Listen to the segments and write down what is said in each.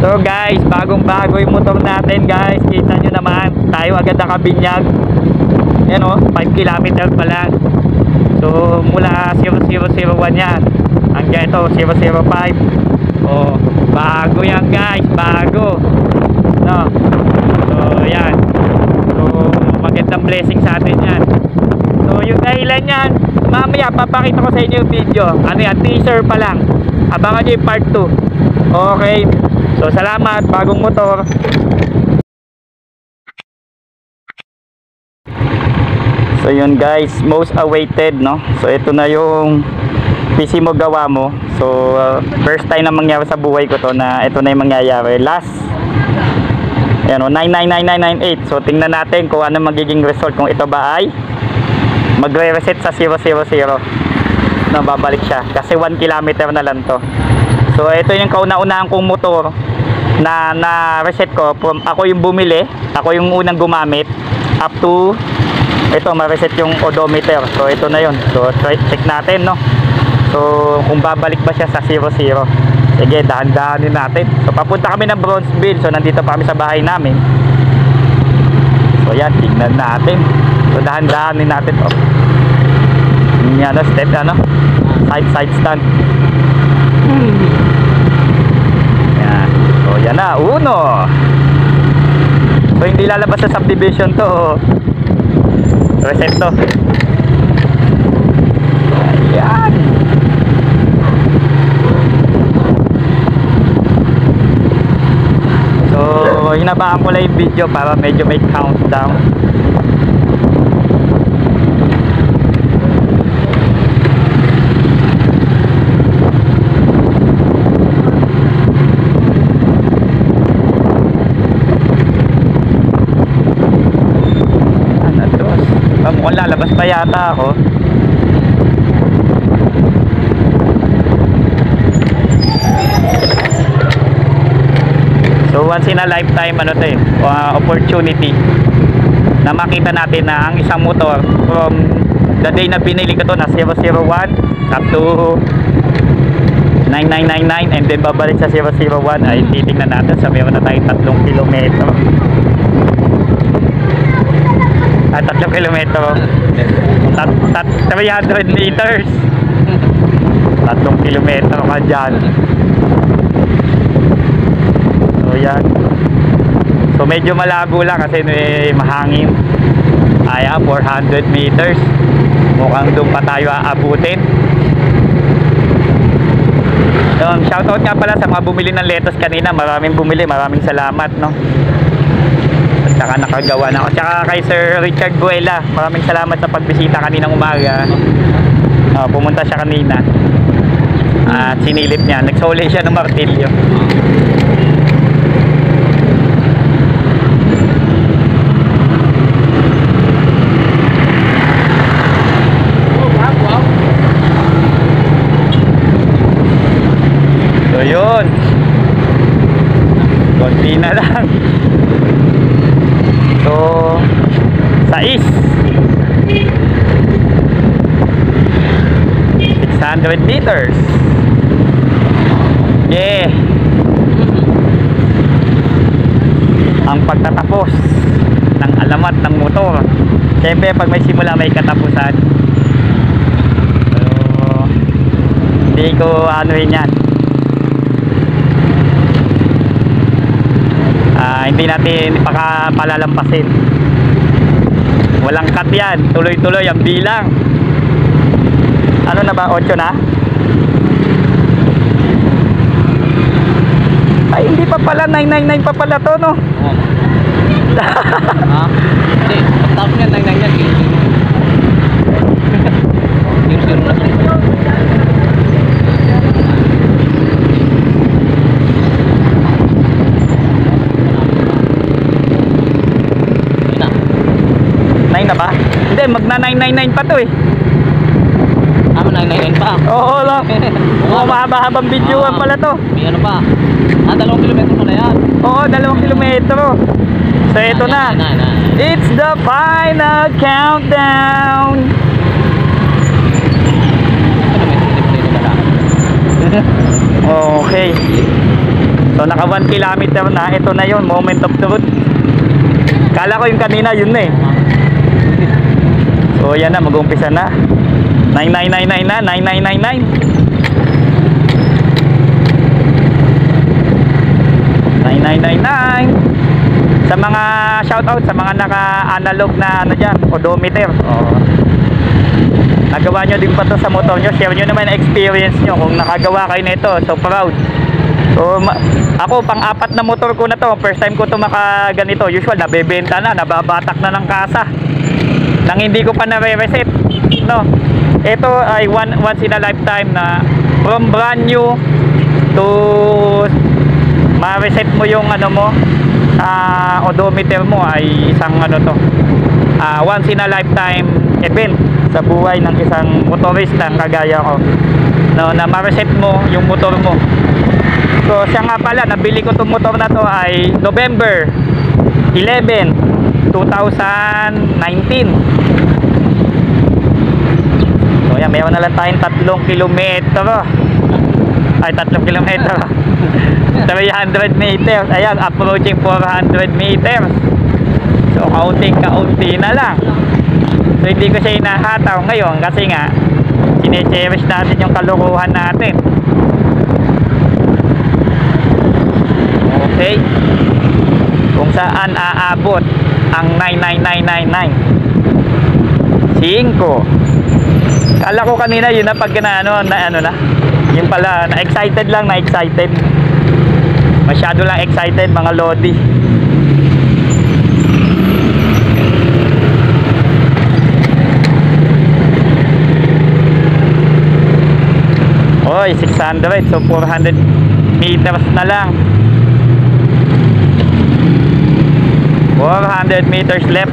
So guys, bagong bago yung motor natin guys. Kita nyo naman, tayo agad nakabinyag. Ayan o, 5 km pa lang. So mula 0001 yan hanggang ito 005. Oh, bago yan guys, bago. No. So yan. So magandang blessing sa atin yan. So yung dahilan yan, mamaya papakita ko sa inyo yung video. Ano yan, teaser pa lang. Abangan nyo yung part 2. Okay. So salamat, bagong motor. So yun guys, most awaited, no. So ito na yung PC mo, gawa mo. So first time na mangyari sa buhay ko to na ito na yung mangyayari. Last, ayan o, 999998. So tingnan natin kung ano magiging result, kung ito ba ay magre-reset sa 000 na babalik siya, kasi 1 kilometer na lang to. So ito yung kauna-unahan kong motor na reset ko. From ako yung bumili, ako yung unang gumamit, up to ito ma-reset yung odometer. So ito na yun. So try, check natin, no. So kung babalik ba siya sa 00. Sige, dahan-dahanin natin. So papunta kami ng Bronzeville. So nandito pa kami sa bahay namin. So yan, tignan natin. So dahan-dahanin natin to. Yan, step ano, side stand. Yan. So yan na, uno. So hindi lalabas sa subdivision to. Reset to. Ayan. So hinabaan ko lang yung video para medyo may countdown. Mukhang lalabas pa yata ako. So once in a lifetime ano to eh, opportunity na makita natin na ang isang motor from the day na binili ko to na 001 up to 9999 and then babalik sa 001 ay titingnan natin sa meron na tayong 3 kilometro. 3 kilometro, 300 meters. 3 kilometro ka dyan. So yan. So medyo malabo lang kasi may mahangin. Kaya 400 meters. Mukhang doon pa tayo aabutin. Shoutout nga pala sa mga bumili ng lettuce kanina. Maraming bumili, maraming salamat, no. Saka nakagawa na ako. Saka kay Sir Richard Buela, maraming salamat sa pagbisita kaninang umaga. Pumunta siya kanina at sinilip niya, nagsole siya ng martilyo. So yun, konti na lang. So, 600 meters. Yeah. Ang pagtatapos ng alamat ng motor. Siyempre, pag may simula, may katapusan. So, hindi ko anuhin yan. Hindi natin palalampasin. Walang cut yan, tuloy-tuloy ang bilang. Ano na ba, 8 na? Ay, hindi pa pala, 999 pa pala to, no? Ha? Hindi, pagtapos niya 999 na. 0 na. Na ba? Hindi, magna 999 pa to eh. 999 pa? Oo lang. Mahaba-habang videoan pala to. May ano pa? 2 kilometro pa na yan. Oo, 2 kilometro. So ito na. It's the final countdown. Okay. So So naka 1 kilometer na. Ito na yun, moment of truth. Kala ko yung kanina yun na eh. So yan na, mag-umpisa na. 9999 na, 9999. 9999. Sa mga shoutout sa mga naka-analog na ano dyan, odometer. Nagawa nyo din pa to sa motor nyo. Share nyo naman ang experience nyo kung nakagawa kayo nito. So proud. So ako pang-apat na motor ko na to. First time ko to makaganito. Usual nabebenta na, nababatak na ng kasa nang hindi ko pa nare-reset, no? Ito ay once in a lifetime na from brand new to ma-reset mo yung ano mo, odometer mo ay isang ano to, once in a lifetime event sa buhay ng isang motorista kagaya ko, no, na ma-reset mo yung motor mo. So siya nga pala, nabili ko itong motor na to ay November 11, 2019. So yan, meron na lang tayong 3 kilometro. Ay 3 kilometro 300 meters. Ayan, approaching 400 meters. So kaunti na lang. So hindi ko siya inahataw ngayon kasi nga sine-cherish natin yung kalukuhan natin. Okay, kung saan aabot ang 99999. 5. Kala ko kanina yun na pag na ano na yung pala, na excited lang, na excited. Masyado lang excited mga lodi. Oy, 600. So 400 meters na lang. 400 meters left.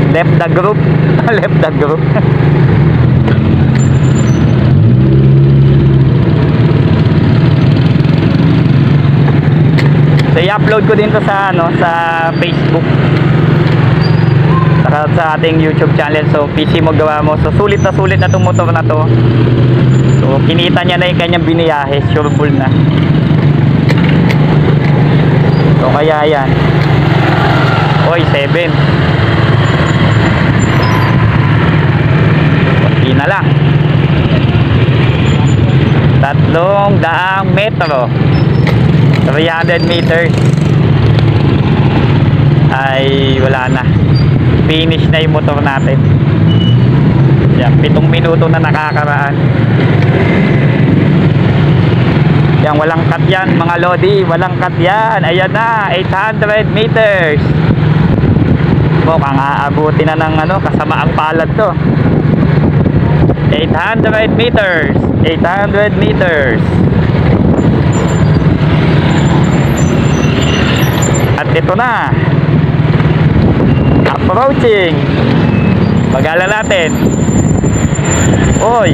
Left the group. Left the group. So i-upload ko din to sa ano, sa Facebook. Saka sa ating YouTube channel. So PC mo gawa mo. So sulit na tong motor na to. So kinita niya na yung kanyang biniyahe. Sure bull na. So kaya yan. Oy, 7. Kunti na lang. 300 metro. 300 meters. Ay wala na. Finish na yung motor natin. Yan, 7 minuto na nakakaraan. Yan, walang cut yan mga lodi. Walang cut yan. Ayan na, 800 meters. Mukhang aabuti na ng ano, kasamaang palad to. 800 meters. 800 meters. At ito na, approaching. Pag-ala natin. Oy,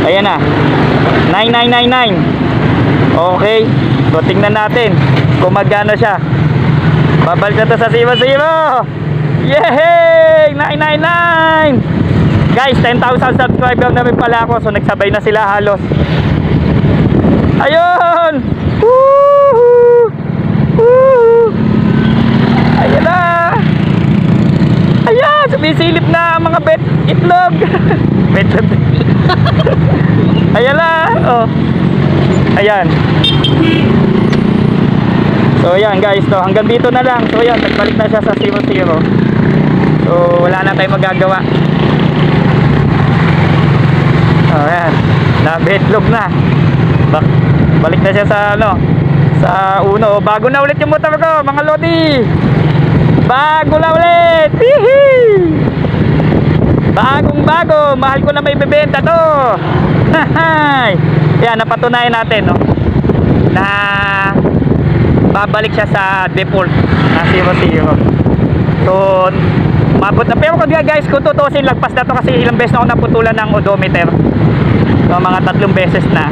ayan na, 9999. Okay, so tingnan natin kung magkano siya. Babalik na to sa 00. Yehey, 999. Guys, 10,000 subscriber na rin pala ako. So nagsabay na sila halos. Ayun. Woohoo! Woohoo! Ayan na. Ayan, sumisilip na ang mga itlog. Betlog. Ayan na. Oh. Ayan. So ayan guys, so hanggang dito na lang. So ayan, nagbalik na siya sa 00. So wala na tayong magagawa. Oh, ayan. Na-betlog na. Balik na siya sa ano, sa uno. Bago na ulit yung motor ko mga lodi. Bago na ulit. Hihi. Bagong bago. Mahal ko na may bebenta to. Hahay. Yan, napatunayan natin, no, na babalik siya sa default na 00. So mabot na. Pero guys, kung tutusin, lagpas na to kasi ilang beses na ako naputulan ng odometer. So mga 3 beses na.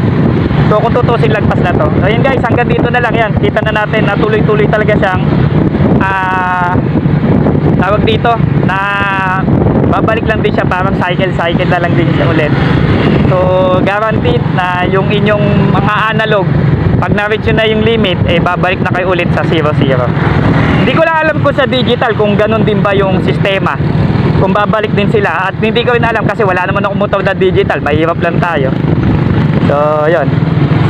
So kung tutusin, lagpas na to. So yun guys, hanggang dito na lang yan. Kita na natin na tuloy-tuloy talaga siyang tawag dito na babalik lang din siya, parang cycle na lang din siya ulit. So guaranteed na yung inyong mga analog, pag na-reach yun na yung limit, babalik na kayo ulit sa 0-0. Hindi ko lang alam kung sa digital kung ganun din ba yung sistema, kung babalik din sila, at hindi ko rin alam kasi wala naman akong motor na digital, mahirap lang tayo. So yun.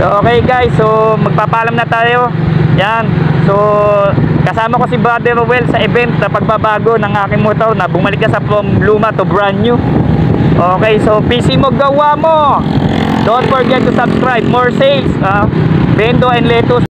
So okay guys, so magpapaalam na tayo. Yan. So kasama ko si Brother Rowell sa event na pagbabago ng aking motor na bumalik na sa from luma to brand new. Okay, so PC mo gawa mo. Don't forget to subscribe. More sales, Bendo and Letus.